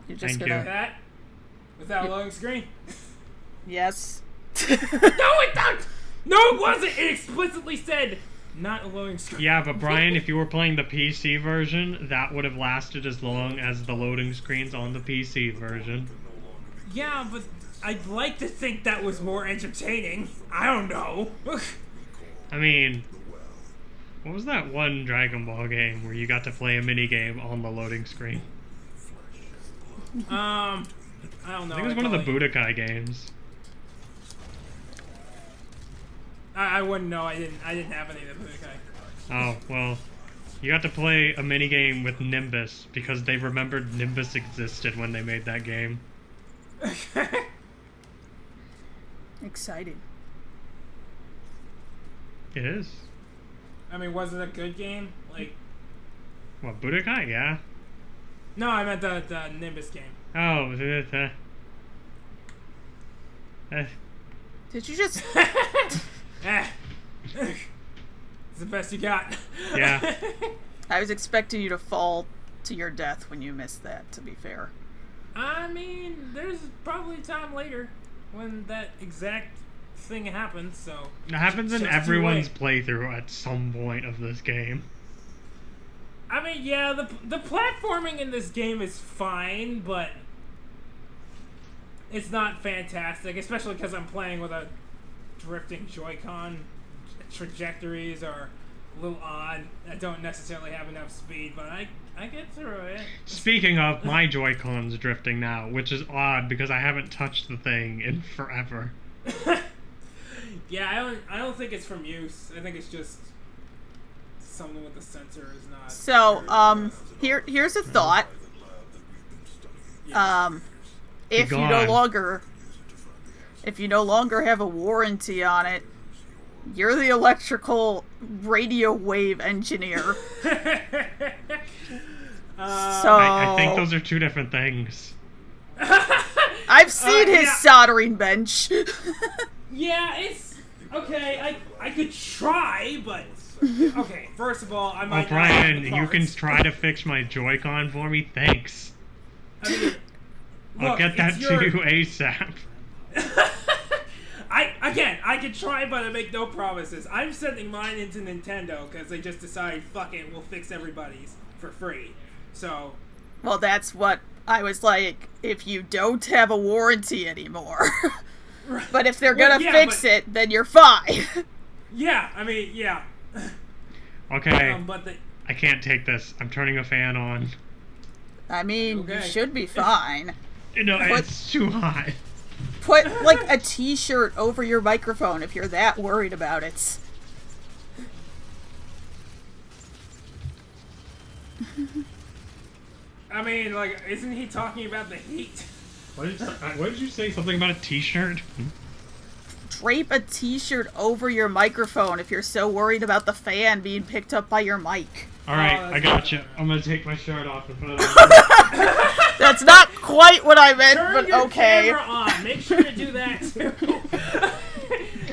You're just Thank gonna... you. That without a loading screen? Yes. No, it don't! No, it wasn't! It explicitly said not a loading screen. Yeah, but Brian, if you were playing the PC version, that would have lasted as long as the loading screens on the PC version. Yeah, but I'd like to think that was more entertaining. I don't know. I mean, what was that one Dragon Ball game where you got to play a minigame on the loading screen? I don't know. I think it was one of the Budokai games. I wouldn't know. I didn't have any of the Budokai. Oh, well, you got to play a minigame with Nimbus because they remembered Nimbus existed when they made that game. Exciting. It is. I mean, was it a good game? Like, What, Budokai? Yeah. no, I meant the Nimbus game. Oh, Did you just... It's the best you got. Yeah. I was expecting you to fall to your death when you missed that, to be fair. I mean, there's probably a time later when that exact thing happens, so... It happens in just everyone's you playthrough at some point of this game. I mean, yeah, the platforming in this game is fine, but it's not fantastic, especially because I'm playing with a drifting Joy-Con. Trajectories are a little odd. I don't necessarily have enough speed, but I get through it. Speaking of, my Joy-Con's drifting now, which is odd because I haven't touched the thing in forever. Yeah, I don't think it's from use. I think it's just something with the sensor is not... So, here's a thought. If you no longer have a warranty on it, you're the electrical radio wave engineer. I think those are two different things. I've seen his soldering bench. Yeah, it's... Okay, I could try, but... Okay, first of all, I might... Oh, Brian, you can try to fix my Joy-Con for me? Thanks. I mean, I'll get that to you ASAP. I could try, but I make no promises. I'm sending mine into Nintendo because they just decided, fuck it, we'll fix everybody's for free. So... Well, that's what I was like, if you don't have a warranty anymore. But if they're gonna fix it, then you're fine. Yeah, I mean, yeah. Okay, but I can't take this. I'm turning a fan on. I mean, you should be fine. No, it's too hot. Put, like, a t-shirt over your microphone if you're that worried about it. I mean, like, isn't he talking about the heat? What did you say? Something about a t-shirt? Drape a t-shirt over your microphone if you're so worried about the fan being picked up by your mic. Alright, I got you. I'm gonna take my shirt off and put it on. That's not quite what I meant, Turn but your okay. camera on. Make sure to do that, too.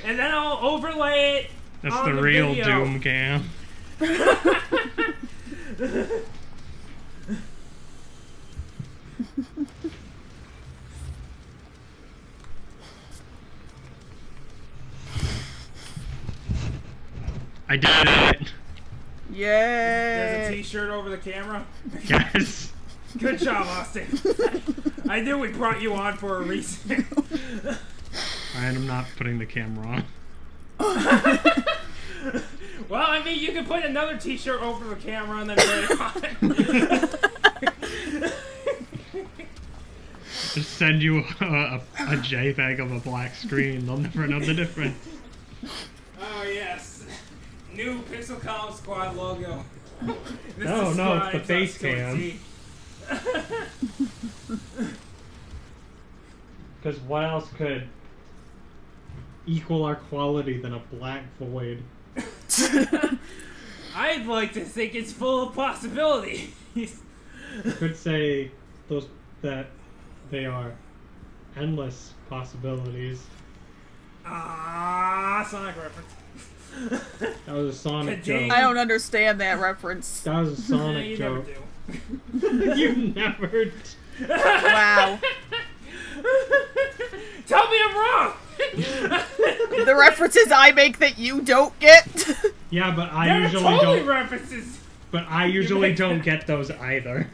And then I'll overlay it. That's on the real video. Doom cam. I did it! Yay! There's a t-shirt over the camera. Yes! Good job, Austin. I knew we brought you on for a reason. Alright, I'm not putting the camera on. Well, I mean, you can put another t-shirt over the camera and then put it on. Just send you a JPEG of a black screen. They'll never know the difference. Oh, yes. New Pixel Comm Squad logo. No, it's the face cam. Because what else could equal our quality than a black void? I'd like to think it's full of possibilities. You could say that they are endless possibilities. Sonic reference. That was a Sonic joke. I don't understand that reference. That was a Sonic you joke. Never do. You never. Wow. Tell me I'm wrong. The references I make that you don't get. Yeah, but I They're usually totally don't. references. But I usually don't get those either.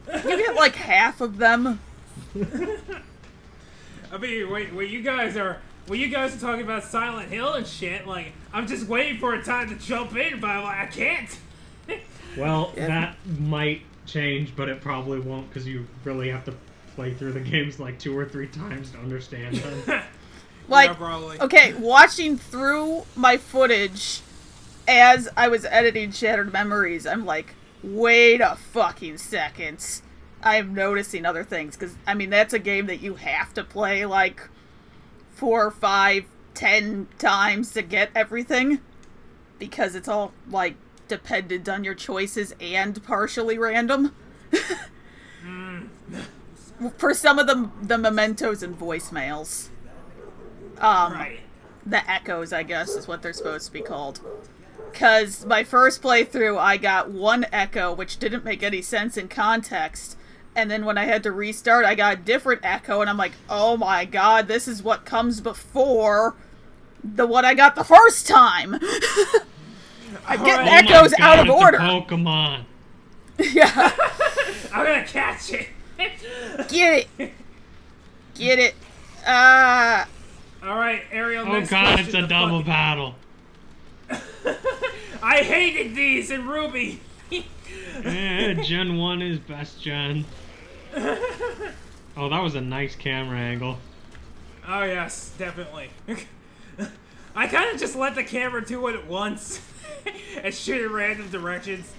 You get like half of them. I mean, when you guys are talking about Silent Hill and shit, like, I'm just waiting for a time to jump in, but I'm like, I can't. Well, that might change, but it probably won't, because you really have to play through the games like 2 or 3 times to understand them. Like, yeah, probably. Okay, watching through my footage as I was editing Shattered Memories, I'm like, wait a fucking second. I am noticing other things, because, I mean, that's a game that you have to play, like, 4, 5, 10 times to get everything, because it's all, like, dependent on your choices and partially random. For some of the mementos and voicemails. Right. The echoes, I guess, is what they're supposed to be called. Because my first playthrough, I got one echo, which didn't make any sense in context. And then when I had to restart, I got a different echo, and I'm like, oh my god, this is what comes before the one I got the first time. I'm getting echoes out of order. Pokemon. Yeah. I'm gonna catch it. Get it. Get it. Alright, Ariel, Oh next god, question, it's a the double fucking- battle. I hated these in Ruby. Gen 1 is best gen. Oh, that was a nice camera angle. Oh yes, definitely. I kind of just let the camera do what it wants and shoot in random directions.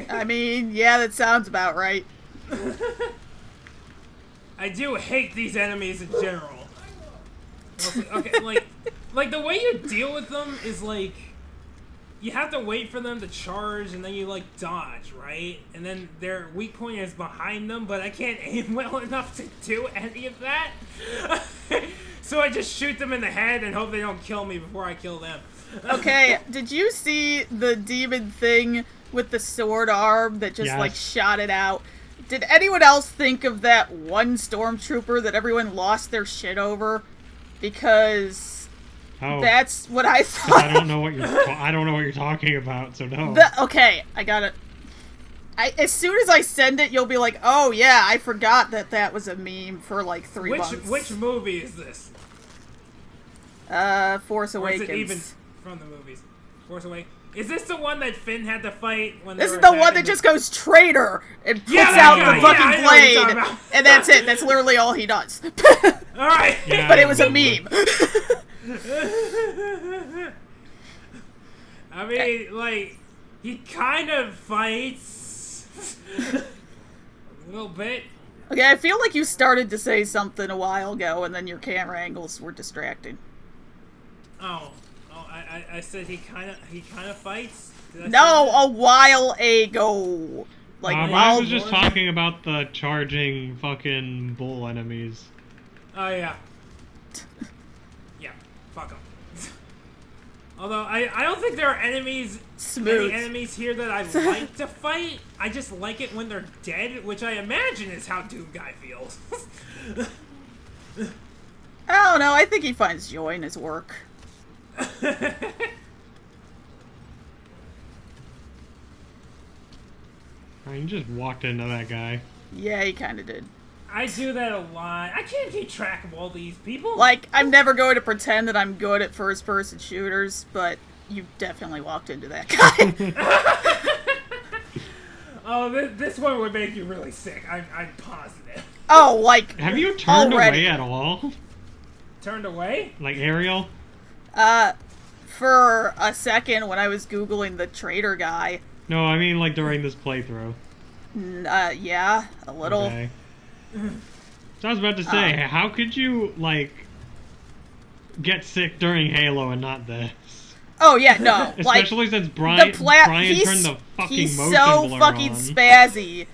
I mean, yeah, that sounds about right. I do hate these enemies in general. Okay, like the way you deal with them is like you have to wait for them to charge and then you like dodge, right? And then their weak point is behind them, but I can't aim well enough to do any of that. So I just shoot them in the head and hope they don't kill me before I kill them. Okay, did you see the demon thing with the sword arm that just like shot it out? Did anyone else think of that one stormtrooper that everyone lost their shit over? Because that's what I thought. I don't know what you're talking about, so no. Okay, I got it. As soon as I send it, you'll be like, "Oh yeah, I forgot that was a meme for like 3 months." Which movie is this? Force Awakens. Or is it even from the movies? Force Awakens. Is this the one that Finn had to fight when? This is the one that just goes traitor and puts out the fucking blade, and that's it. That's literally all he does. All right, but it was a meme. I mean, like, he kind of fights a little bit. Okay, I feel like you started to say something a while ago, and then your camera angles were distracting. Oh, I said he kind of fights. No, a while ago. Like I was just talking about the charging fucking bull enemies. Oh yeah. Yeah, fuck them. Although I don't think there are any enemies here that I like to fight. I just like it when they're dead, which I imagine is how Doom Guy feels. I don't know. I think he finds joy in his work. You just walked into that guy. Yeah, he kind of did. I do that a lot. I can't keep track of all these people. Like, I'm never going to pretend that I'm good at first-person shooters, but you definitely walked into that guy. Oh, this one would make you really sick. I'm positive. Oh, like, have you turned already. away at all? Turned away? Like Ariel? For a second when I was Googling the traitor guy. No, I mean like during this playthrough. Yeah, a little. Okay. So I was about to say, how could you, like, get sick during Halo and not this? Oh, yeah, no. Especially like, since Brian turned the fucking motion blur so fucking on. spazzy.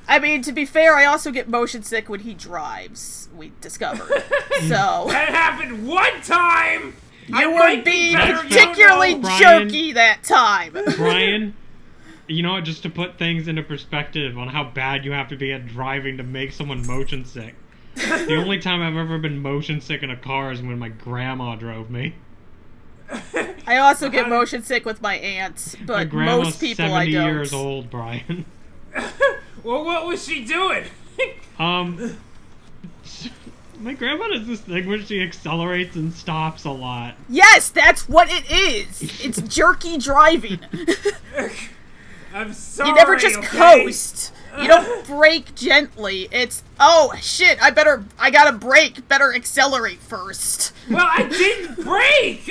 I mean, to be fair, I also get motion sick when he drives, we discovered. So that happened one time! You were being particularly jerky that time. Brian, you know, just to put things into perspective on how bad you have to be at driving to make someone motion sick. The only time I've ever been motion sick in a car is when my grandma drove me. I also get motion sick with my aunts, My but grandma's most people 70 I don't. years old, Brian. Well, what was she doing? My grandma does this thing where she accelerates and stops a lot. Yes, that's what it is. It's jerky driving. I'm sorry. You never just okay? coast. You don't brake gently. It's, oh shit, I gotta brake, better accelerate first. Well, I didn't brake.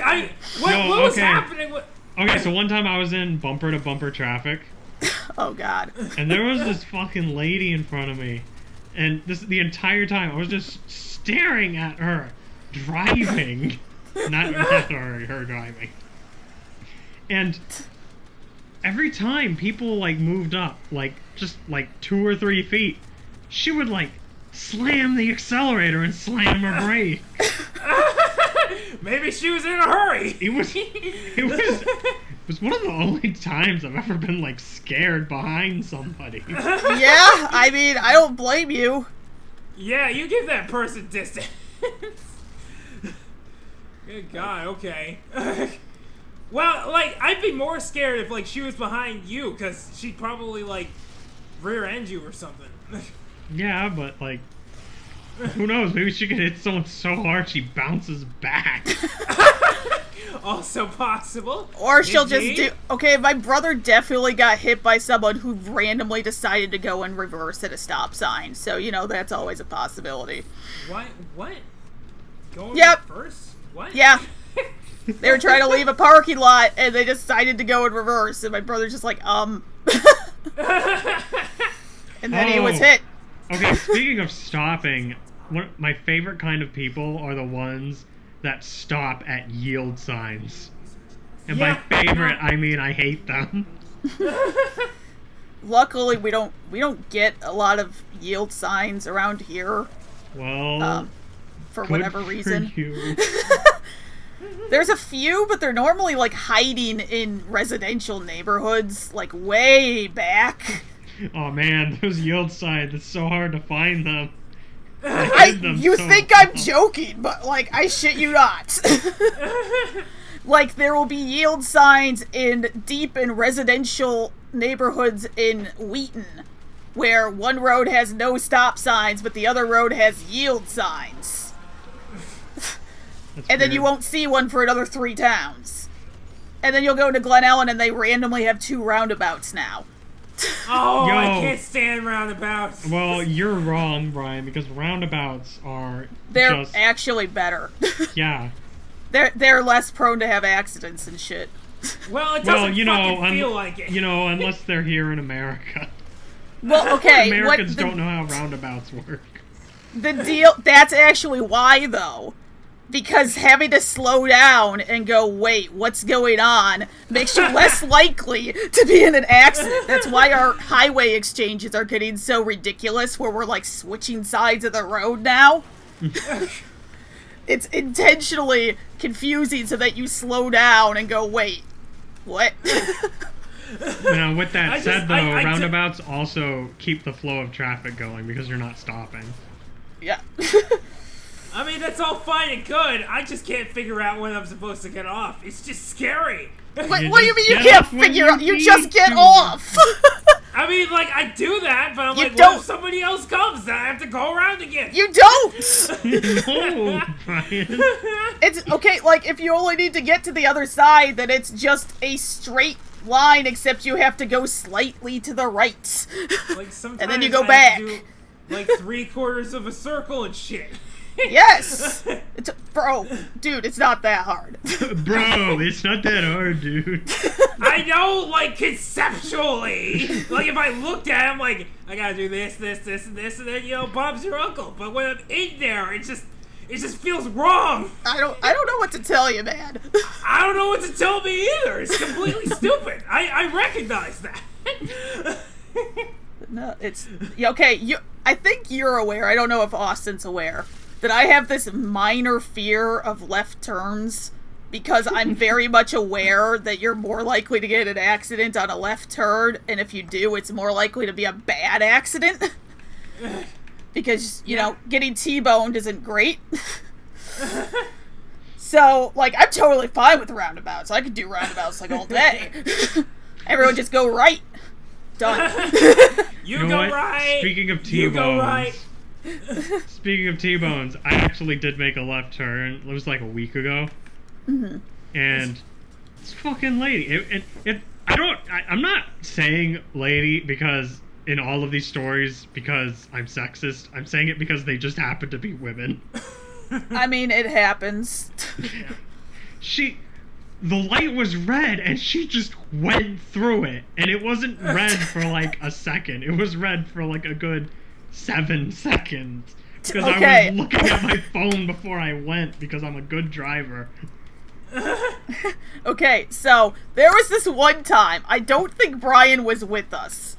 What was happening? Okay, so one time I was in bumper-to-bumper traffic. Oh god. And there was this fucking lady in front of me. And the entire time I was just staring at her driving. not her driving. And every time people like moved up, like just like 2 or 3 feet, she would like slam the accelerator and slam her brake. Maybe she was in a hurry. It was one of the only times I've ever been like scared behind somebody. Yeah, I mean, I don't blame you. Yeah, you give that person distance. Good God, okay. Well, like, I'd be more scared if, like, she was behind you, because she'd probably, like, rear-end you or something. Yeah, but, like, who knows? Maybe she could hit someone so hard she bounces back. Also possible. Or she'll just Indeed. do... Okay, my brother definitely got hit by someone who randomly decided to go in reverse at a stop sign. So, you know, that's always a possibility. What? Going Yep. first? What? Yeah. They were trying to leave a parking lot, and they decided to go in reverse, and my brother's just like, And then he was hit. Okay, speaking of stopping, my favorite kind of people are the ones that stop at yield signs. And by favorite, I mean I hate them. Luckily, we don't get a lot of yield signs around here. Well, for good whatever for reason. you. There's a few, but they're normally like hiding in residential neighborhoods, like way back. Oh man, those yield signs, it's so hard to find them. You think I'm joking, but like, I shit you not. Like, there will be yield signs deep in residential neighborhoods in Wheaton, where one road has no stop signs, but the other road has yield signs. And then you won't see one for another 3 towns. And then you'll go to Glen Ellen and they randomly have 2 roundabouts now. Oh, Yo. I can't stand roundabouts. Well, you're wrong, Brian, because roundabouts are They're just... actually better. Yeah. They're less prone to have accidents and shit. Well, it doesn't you know, fucking feel like it. You know, unless they're here in America. Well, okay. Americans don't know how roundabouts work. The deal... That's actually why, though. Because having to slow down and go, wait, what's going on, makes you less likely to be in an accident. That's why our highway exchanges are getting so ridiculous, where we're, like, switching sides of the road now. It's intentionally confusing so that you slow down and go, wait, what? Now, with that said, though, roundabouts also keep the flow of traffic going because you're not stopping. Yeah. I mean, that's all fine and good. I just can't figure out when I'm supposed to get off. It's just scary. What do you mean you can't figure out? You just get off! I mean, like, I do that, but I'm You like, don't. what if somebody else comes? Then I have to go around again. You don't! No, Brian. It's, okay, like, if you only need to get to the other side, then it's just a straight line, except you have to go slightly to the right. Like, sometimes And then you go I back. have to do, like, 3/4 of a circle and shit. Yes! Bro, dude, it's not that hard. Bro, it's not that hard, dude. I know, like, conceptually. Like, if I looked at him, like, I gotta do this, and then, you know, Bob's your uncle. But when I'm in there, it just feels wrong. I don't know what to tell you, man. I don't know what to tell me either. It's completely stupid. I recognize that. No, it's... Okay, I think you're aware, I don't know if Austin's aware, that I have this minor fear of left turns because I'm very much aware that you're more likely to get an accident on a left turn, and if you do, it's more likely to be a bad accident. Because, you know, getting T-boned isn't great. So, like, I'm totally fine with roundabouts. I could do roundabouts, like, all day. Everyone just go right. Done. You go what? right. Speaking of T-bones. You go right. Speaking of T-bones, I actually did make a left turn. It was like a week ago. Mm-hmm. And this fucking lady. I'm not saying lady because in all of these stories because I'm sexist. I'm saying it because they just happen to be women. I mean, it happens. The light was red and she just went through it. And it wasn't red for like a second. It was red for like a good 7 seconds. Because I was looking at my phone before I went because I'm a good driver. Okay, so there was this one time, I don't think Brian was with us,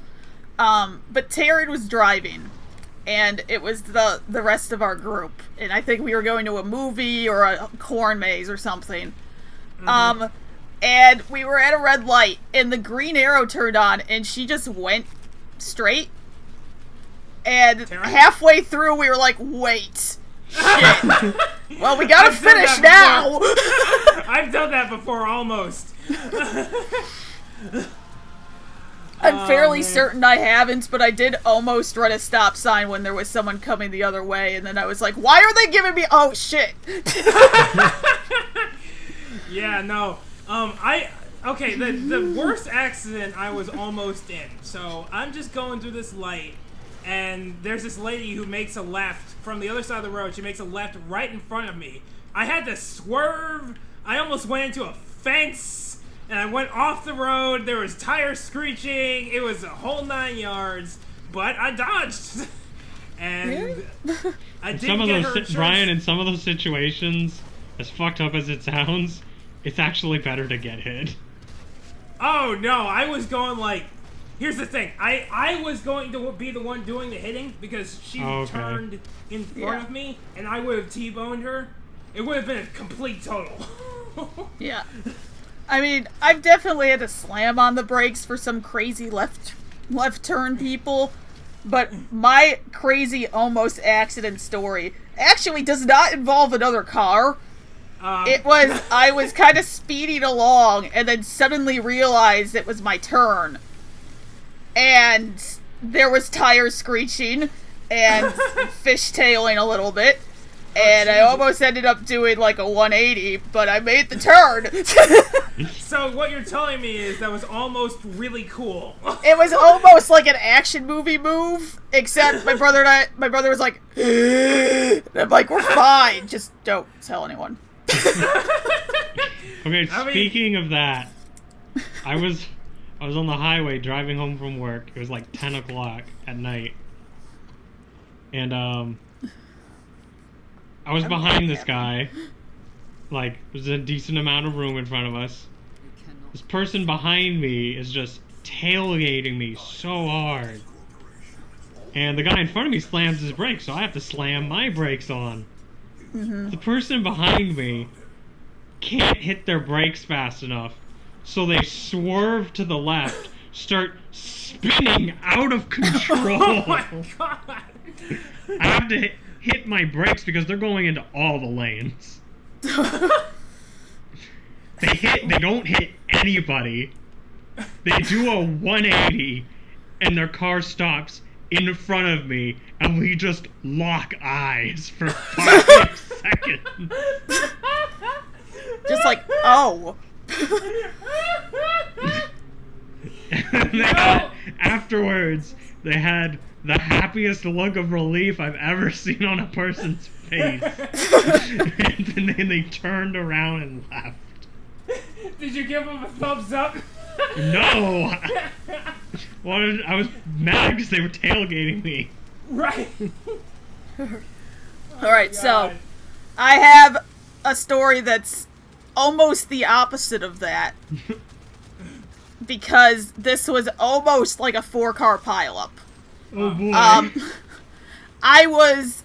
but Taryn was driving, and it was the rest of our group, and I think we were going to a movie or a corn maze or something. Mm-hmm. And we were at a red light, and the green arrow turned on, and she just went straight, and Taryn? halfway through we were like, wait, shit. Well, we gotta finish now! I've done that before, almost. I'm fairly certain I haven't, but I did almost run a stop sign when there was someone coming the other way, and then I was like, why are they giving me— oh, shit! Yeah, no. Okay, the worst accident I was almost in. So, I'm just going through this light, and there's this lady who makes a left from the other side of the road. She makes a left right in front of me. I had to swerve. I almost went into a fence, and I went off the road. There was tires screeching. It was a whole 9 yards, but I dodged. And I didn't get her insurance. Brian, in some of those situations, as fucked up as it sounds, it's actually better to get hit. Oh, no. I was going like... Here's the thing. I was going to be the one doing the hitting because she turned in front of me, and I would have T-boned her. It would have been a complete total. Yeah. I mean, I've definitely had to slam on the brakes for some crazy left turn people, but my crazy almost accident story actually does not involve another car. I was kind of speeding along and then suddenly realized it was my turn. And there was tires screeching and fishtailing a little bit. And I almost ended up doing like a 180, but I made the turn. So what you're telling me is that was almost really cool. It was almost like an action movie move, except my brother was like, and I'm like, we're fine, just don't tell anyone. Okay, speaking of that, I was on the highway driving home from work. It was like 10 o'clock at night. And, I was behind this guy. Like, there's a decent amount of room in front of us. This person behind me is just tailgating me so hard. And the guy in front of me slams his brakes, so I have to slam my brakes on. Mm-hmm. The person behind me can't hit their brakes fast enough, so they swerve to the left, start spinning out of control. Oh my god! I have to hit my brakes because they're going into all the lanes. They don't hit anybody. They do a 180 and their car stops in front of me and we just lock eyes for 5 seconds. Just like, oh. Afterwards, they had the happiest look of relief I've ever seen on a person's face. And then they turned around and left. Did you give them a thumbs up? No! I was mad because they were tailgating me. Right. Alright, so I have a story that's almost the opposite of that. Because this was almost like a 4-car pileup. Oh boy. I was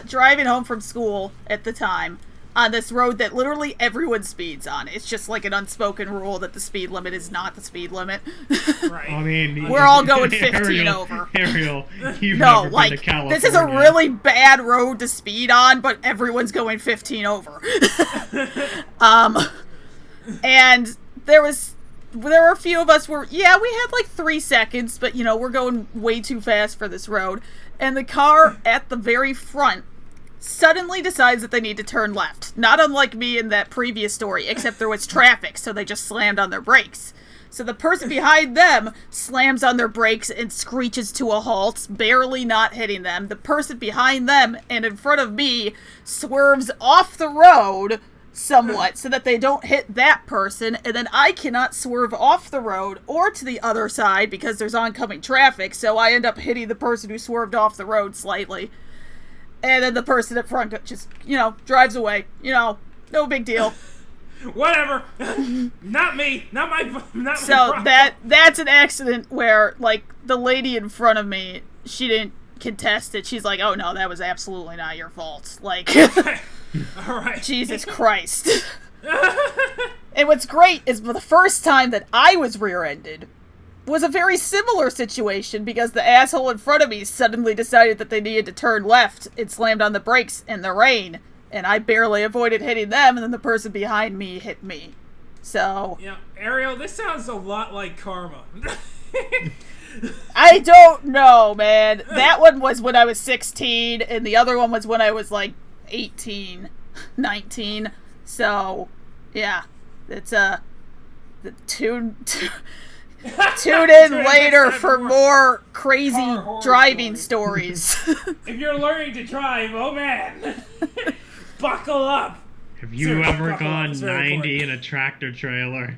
driving home from school at the time, on this road that literally everyone speeds on. It's just like an unspoken rule that the speed limit is not the speed limit. Right. I mean, We're all going 15 Ariel, over. Ariel, you've No, never been like, to California. this is a really bad road to speed on, but everyone's going 15 over. And there were a few of us where, yeah, we had like 3 seconds, but, you know, we're going way too fast for this road. And the car at the very front suddenly decides that they need to turn left. Not unlike me in that previous story, except there was traffic, so they just slammed on their brakes. So the person behind them slams on their brakes and screeches to a halt, barely not hitting them. The person behind them and in front of me swerves off the road somewhat so that they don't hit that person, and then I cannot swerve off the road or to the other side because there's oncoming traffic, so I end up hitting the person who swerved off the road slightly. And then the person in front just, you know, drives away. You know, no big deal. Whatever. Not me. Not my So problem. that's an accident where, like, the lady in front of me, she didn't contest it. She's like, oh no, that was absolutely not your fault. Like, Alright. Jesus Christ. And what's great is the first time that I was rear-ended was a very similar situation because the asshole in front of me suddenly decided that they needed to turn left and slammed on the brakes in the rain, and I barely avoided hitting them, and then the person behind me hit me. So... Yeah, Ariel, this sounds a lot like karma. I don't know, man. That one was when I was 16, and the other one was when I was, like, 18, 19. So, yeah. It's, Tune in later for more crazy driving stories. If you're learning to drive, oh man, buckle up. Have you Seriously, ever buckle up. gone It's very 90 important. in a tractor trailer?